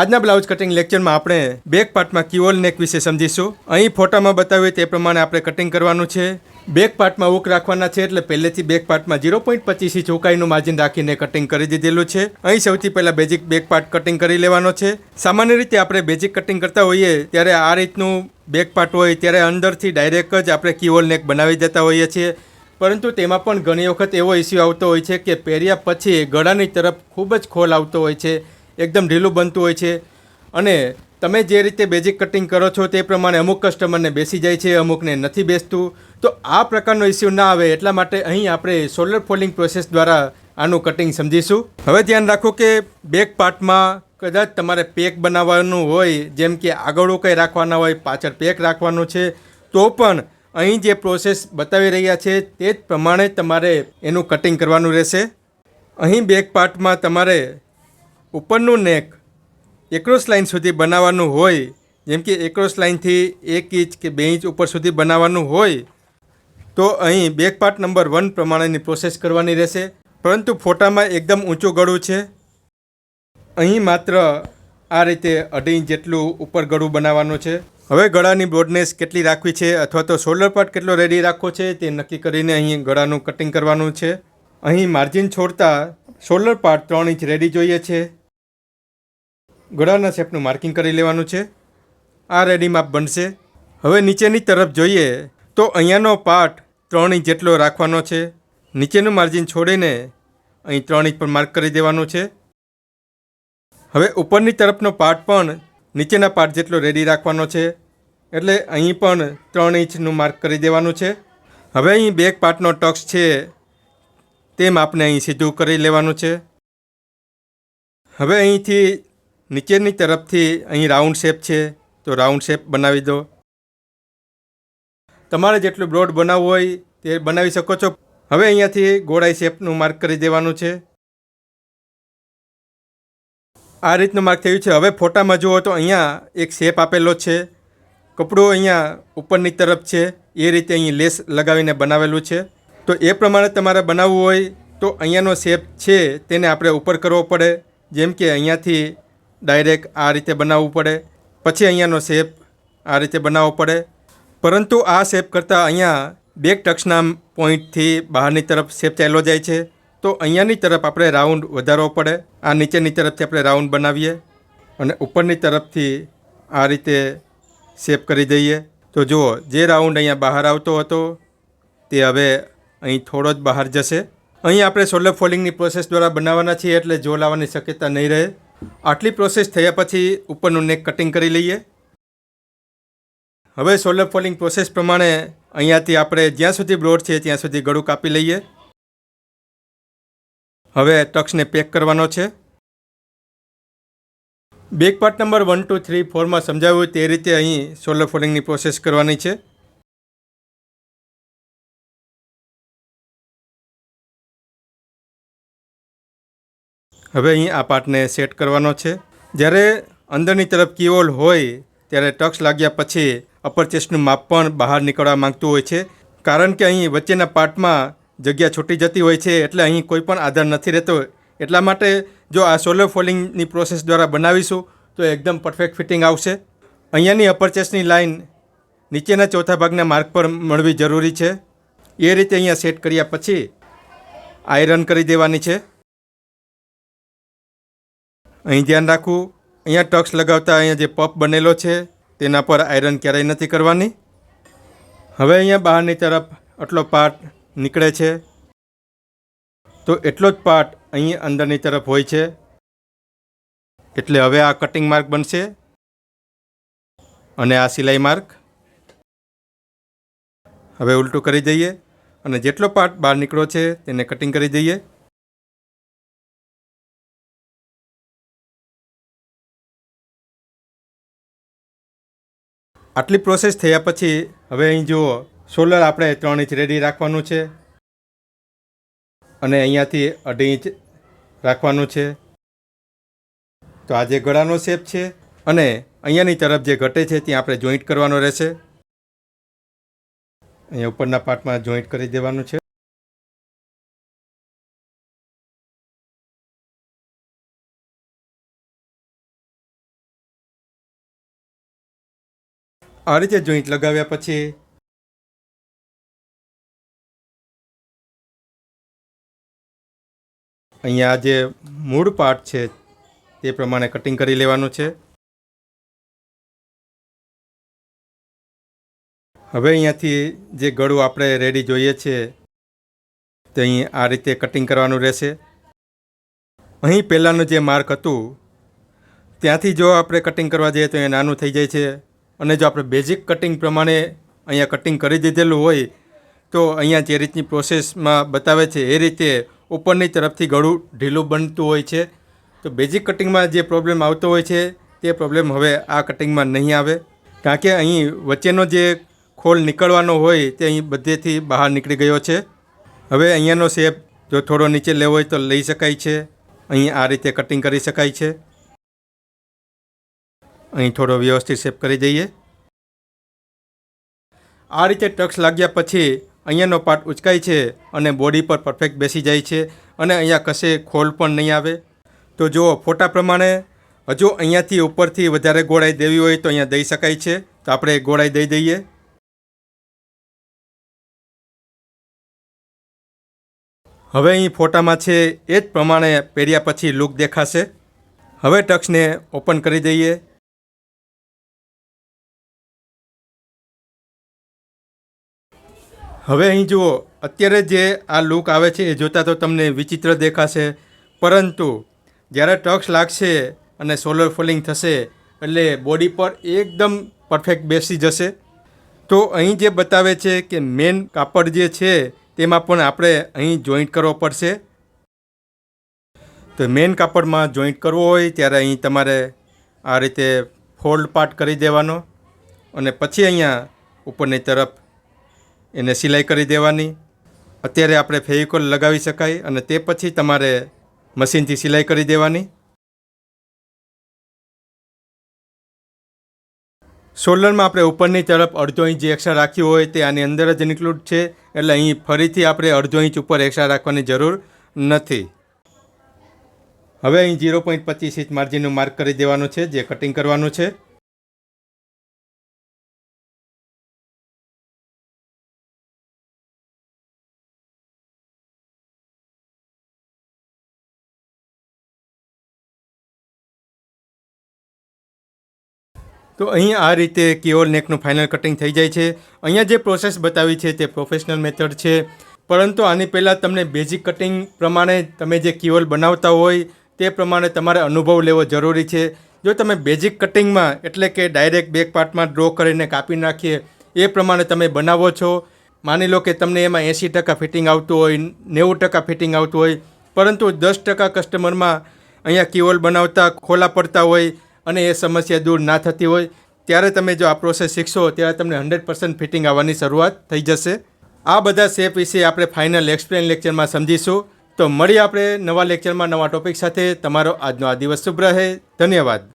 આજના blouse cutting લેક્ચરમાં આપણે બેક પાર્ટમાં કીહોલ નેક વિશે સમજીશું. અહીં ફોટામાં બતાવ્યું તે પ્રમાણે આપણે કટિંગ કરવાનું છે. બેક પાર્ટમાં હુક રાખવાના છે એટલે પહેલેથી બેક પાર્ટમાં 0.25 ઇંચ ઊંચાઈનું માર્જિન રાખીને કટિંગ કરી દીધેલું છે. અહીં સૌથી પહેલાં બેઝિક બેક પાર્ટ કટિંગ કરી લેવાનો છે. સામાન્ય રીતે આપણે બેઝિક કટિંગ કરતા હોઈએ ત્યારે આ રીતનું બેક પાર્ટ હોય ત્યારે અંદરથી ડાયરેક્ટ જ આપણે કીહોલ નેક બનાવી દેતા હોઈએ છીએ. પરંતુ તેમાં પણ ઘણી વખત એવો ઇસ્યુ આવતો હોય છે કે પહેર્યા પછી ગળાની તરફ ખૂબ જ ખોલ આવતો હોય છે, એકદમ ઢીલું બનતું હોય છે અને તમે જે રીતે બેઝિક કટિંગ કરો છો તે પ્રમાણે અમુક કસ્ટમરને બેસી જાય છે, અમુકને નથી બેસતું. તો આ પ્રકારનો ઇસ્યુ ના આવે એટલા માટે અહીં આપણે શોલ્ડર ફોલ્ડિંગ પ્રોસેસ દ્વારા આનું કટિંગ સમજીશું. હવે ધ્યાન રાખો કે બેક પાર્ટમાં કદાચ તમારે પેક બનાવવાનું હોય, જેમ કે આગળ કંઈ રાખવાના હોય, પાછળ પેક રાખવાનું છે, તો પણ અહીં જે પ્રોસેસ બતાવી રહ્યા છે તે જ પ્રમાણે તમારે એનું કટિંગ કરવાનું રહેશે. અહીં બેક પાર્ટમાં તમારે ઉપરનું નેક એક્રોસ લાઇન સુધી બનાવવાનું હોય, જેમ કે એક્રોસ લાઇનથી 1 ઇંચ કે 2 ઇંચ ઉપર સુધી બનાવવાનું હોય તો અહીં બેક પાર્ટ નંબર 1 પ્રમાણેની પ્રોસેસ કરવાની રહેશે. પરંતુ ફોટામાં એકદમ ઊંચું ગળું છે. અહીં માત્ર આ રીતે 2.5 ઇંચ જેટલું ઉપર ગળું બનાવવાનું છે. હવે ગળાની બ્રોડનેસ કેટલી રાખવી છે અથવા તો શોલ્ડર પાર્ટ કેટલો રેડી રાખવો છે તે નક્કી કરીને અહીં ગળાનું કટિંગ કરવાનું છે. અહીં માર્જિન છોડતા શોલ્ડર પાર્ટ 3 ઇંચ રેડી જોઈએ છે. ગળાના શેપનું માર્કિંગ કરી લેવાનું છે. આ રેડી માપ બનશે. હવે નીચેની તરફ જોઈએ તો અહીંયાનો પાર્ટ 3 ઇંચ જેટલો રાખવાનો છે. નીચેનું માર્જિન છોડીને અહીં 3 ઇંચ પર માર્ક કરી દેવાનું છે. હવે ઉપરની તરફનો પાર્ટ પણ નીચેના પાર્ટ જેટલો રેડી રાખવાનો છે, એટલે અહીં પણ 3 ઇંચનું માર્ક કરી દેવાનું છે. હવે અહીં બેક પાર્ટનો ટક્સ છે તે માપને અહીં સીધું કરી લેવાનું છે. હવે અહીંથી નીચેની તરફથી અહીં રાઉન્ડ શેપ છે તો રાઉન્ડ શેપ બનાવી દો. તમારે જેટલું બ્રોડ બનાવવું હોય તે બનાવી શકો છો. હવે અહીંયાથી ગોળાઈ શેપનું માર્ક કરી દેવાનું છે. આ રીતનું માર્ક થયું છે. હવે ફોટામાં જુઓ તો અહીંયા એક શેપ આપેલો છે. કપડું અહીંયા ઉપરની તરફ છે, એ રીતે અહીં લેસ લગાવીને બનાવેલું છે. તો એ પ્રમાણે તમારે બનાવવું હોય તો અહીંયાનો શેપ છે તેને આપણે ઉપર કરવો પડે. જેમ કે અહીંયાથી ડાયરેક્ટ આ રીતે બનાવવું પડે, પછી અહીંયાનો શેપ આ રીતે બનાવવો પડે. પરંતુ આ શેપ કરતાં અહીંયા બેક ટક્સના પોઈન્ટથી બહારની તરફ શેપ ચાલ્યો જાય છે, તો અહીંયાની તરફ આપણે રાઉન્ડ વધારવો પડે. આ નીચેની તરફથી આપણે રાઉન્ડ બનાવીએ અને ઉપરની તરફથી આ રીતે શેપ કરી દઈએ. તો જુઓ, જે રાઉન્ડ અહીંયા બહાર આવતો હતો તે હવે અહીં થોડો જ બહાર જશે. અહીં આપણે શોલ્ડર ફોલ્ડિંગની પ્રોસેસ દ્વારા બનાવવાના છીએ એટલે જો લાવવાની શક્યતા નહીં રહે. આટલી પ્રોસેસ થયા પછી ઉપરનું નેક કટિંગ કરી લઈએ. હવે શોલ્ડર ફોલ્ડિંગ પ્રોસેસ પ્રમાણે અહીંયાથી આપણે જ્યાં સુધી બ્રોડ છે ત્યાં સુધી ગળું કાપી લઈએ. હવે ટક્સને પેક કરવાનો છે. બેક પાર્ટ નંબર 1, 2, 3, 4માં સમજાવ્યું તે રીતે અહીં શોલ્ડર ફોલ્ડિંગની પ્રોસેસ કરવાની છે. હવે અહીં આ પાર્ટને સેટ કરવાનો છે. જ્યારે અંદરની તરફ કીહોલ હોય ત્યારે ટક્સ લાગ્યા પછી અપર ચેસ્ટનું માપ પણ બહાર નીકળવા માંગતું હોય છે. કારણ કે અહીં વચ્ચેના પાર્ટમાં જગ્યા છૂટી જતી હોય છે એટલે અહીં કોઈ પણ આધાર નથી રહેતો. એટલા માટે જો આ શોલ્ડર ફોલ્ડિંગની પ્રોસેસ દ્વારા બનાવીશું તો એકદમ પરફેક્ટ ફિટિંગ આવશે. અહીંયાની અપર ચેસ્ટની લાઇન નીચેના ચોથા ભાગના માર્ક પર મળવી જરૂરી છે. એ રીતે અહીંયા સેટ કર્યા પછી આયરન કરી દેવાની છે. અહીં ધ્યાન રાખવું, અહીંયા ટક્સ લગાવતા અહીંયા જે પફ બનેલો છે તેના પર આયરન ક્યારેય નથી કરવાની. હવે અહીંયા બહારની તરફ આટલો પાર્ટ નીકળે છે તો એટલો જ પાર્ટ અહીં અંદરની તરફ હોય છે, એટલે હવે આ કટિંગ માર્ક બનશે અને આ સિલાઈ માર્ક. હવે ઉલટું કરી દઈએ અને જેટલો પાર્ટ બહાર નીકળ્યો છે તેને કટિંગ કરી દઈએ. આટલી પ્રોસેસ થયા પછી હવે અહીં જુઓ, શોલ્ડર આપણે 3 ઇંચ રેડી રાખવાનું છે અને અહીંયાથી 2.5 ઇંચ રાખવાનું છે. તો આ જે ગળાનો શેપ છે અને અહીંયાની તરફ જે ઘટે છે ત્યાં આપણે જોઈન્ટ કરવાનો રહેશે. અહીંયા ઉપરના પાર્ટમાં જોઈન્ટ કરી દેવાનું છે. આ રીતે જોઈન્ટ લગાવ્યા પછી અહીંયા જે મૂળ પાર્ટ છે તે પ્રમાણે કટિંગ કરી લેવાનું છે. હવે અહીંયાથી જે ગળું આપણે રેડી જોઈએ છે તે અહીં આ રીતે કટિંગ કરવાનું રહેશે. અહીં પહેલાંનું જે માર્ક હતું ત્યાંથી જો આપણે કટિંગ કરવા જઈએ તો એ નાનું થઈ જાય છે, અને જો આપણે બેઝિક કટિંગ પ્રમાણે અહીંયા કટિંગ કરી દીધેલું હોય તો અહીંયા જે રીતની પ્રોસેસમાં બતાવે છે એ રીતે ઉપરની તરફથી ગળું ઢીલું બનતું હોય છે. તો બેઝિક કટિંગમાં જે પ્રોબ્લેમ આવતો હોય છે તે પ્રોબ્લેમ હવે આ કટિંગમાં નહીં આવે, કારણ કે અહીં વચ્ચેનો જે ખોલ નીકળવાનો હોય તે અહીં બધેથી બહાર નીકળી ગયો છે. હવે અહીંયાનો શેપ જો થોડો નીચે લેવો હોય તો લઈ શકાય છે. અહીં આ રીતે કટિંગ કરી શકાય છે. અહીં થોડો વ્યવસ્થિત શેપ કરી દઈએ. આ રીતે ટક્સ લાગ્યા પછી અહીંયાનો પાર્ટ ઉચકાય છે અને બોડી પર પરફેક્ટ બેસી જાય છે, અને અહીંયા કશે ખોલ પણ નહીં આવે. તો જુઓ ફોટા પ્રમાણે હજુ અહીંયાથી ઉપરથી વધારે ગોળાઈ દેવી હોય તો અહીંયા દઈ શકાય છે. તો આપણે ગોળાઈ દઈ દઈએ. હવે અહીં ફોટામાં છે એ જ પ્રમાણે પહેર્યા પછી લુક દેખાશે. હવે ટક્સને ઓપન કરી દઈએ. હવે અહીં જુઓ, અત્યારે જે આ લુક આવે છે એ જોતાં તો તમને વિચિત્ર દેખાશે, પરંતુ જ્યારે ટક્સ લાગશે અને સોલર ફોલિંગ થશે એટલે બોડી પર એકદમ પરફેક્ટ બેસી જશે. તો અહીં જે બતાવે છે કે મેન કાપડ જે છે તેમાં પણ આપણે અહીં જોઈન્ટ કરવો પડશે. તો મેન કાપડમાં જોઈન્ટ કરવો હોય ત્યારે અહીં તમારે આ રીતે ફોલ્ડ પાર્ટ કરી દેવાનો, અને પછી અહીંયા ઉપરની તરફ એને સિલાઈ કરી દેવાની. અત્યારે આપણે ફેવિકોલ લગાવી શકાય, અને તે પછી તમારે મશીનથી સિલાઈ કરી દેવાની. શોલ્ડરમાં આપણે ઉપરની તરફ અડધો ઇંચ જે એક્સ્ટ્રા રાખ્યું હોય તે આની અંદર જ ઇન્ક્લુડ છે, એટલે અહીં ફરીથી આપણે અડધો ઇંચ ઉપર એક્સ્ટ્રા રાખવાની જરૂર નથી. હવે અહીં 0.25 ઇંચ માર્જિનનું માર્ક કરી દેવાનું છે જે કટિંગ કરવાનું છે. તો અહીં આ રીતે કીહોલ નેકનું ફાઇનલ કટિંગ થઈ જાય છે. અહીંયા જે પ્રોસેસ બતાવી છે તે પ્રોફેશનલ મેથડ છે, પરંતુ આની પહેલાં તમને બેઝિક કટિંગ પ્રમાણે તમે જે કીહોલ બનાવતા હોય તે પ્રમાણે તમારે અનુભવ લેવો જરૂરી છે. જો તમે બેઝિક કટિંગમાં એટલે કે ડાયરેક્ટ બેક પાર્ટમાં ડ્રો કરીને કાપી નાખીએ એ પ્રમાણે તમે બનાવો છો, માની લો કે તમને એમાં 80% ફિટિંગ આવતું હોય, 90% ફિટિંગ આવતું હોય, પરંતુ 10% કસ્ટમરમાં અહીંયા કીહોલ બનાવતા ખોલા પડતા હોય અને એ સમસ્યા દૂર ના થતી હોય, ત્યારે તમે જો આ પ્રોસેસ શીખશો ત્યારે તમને 100% ફિટિંગ આવવાની શરૂઆત થઈ જશે. આ બધા શેપ વિશે આપણે ફાઇનલ એક્સપ્લેન લેક્ચરમાં સમજીશું. તો મળીએ આપણે નવા લેક્ચરમાં નવા ટોપિક સાથે. તમારો આજનો આ દિવસ શુભ રહે. ધન્યવાદ.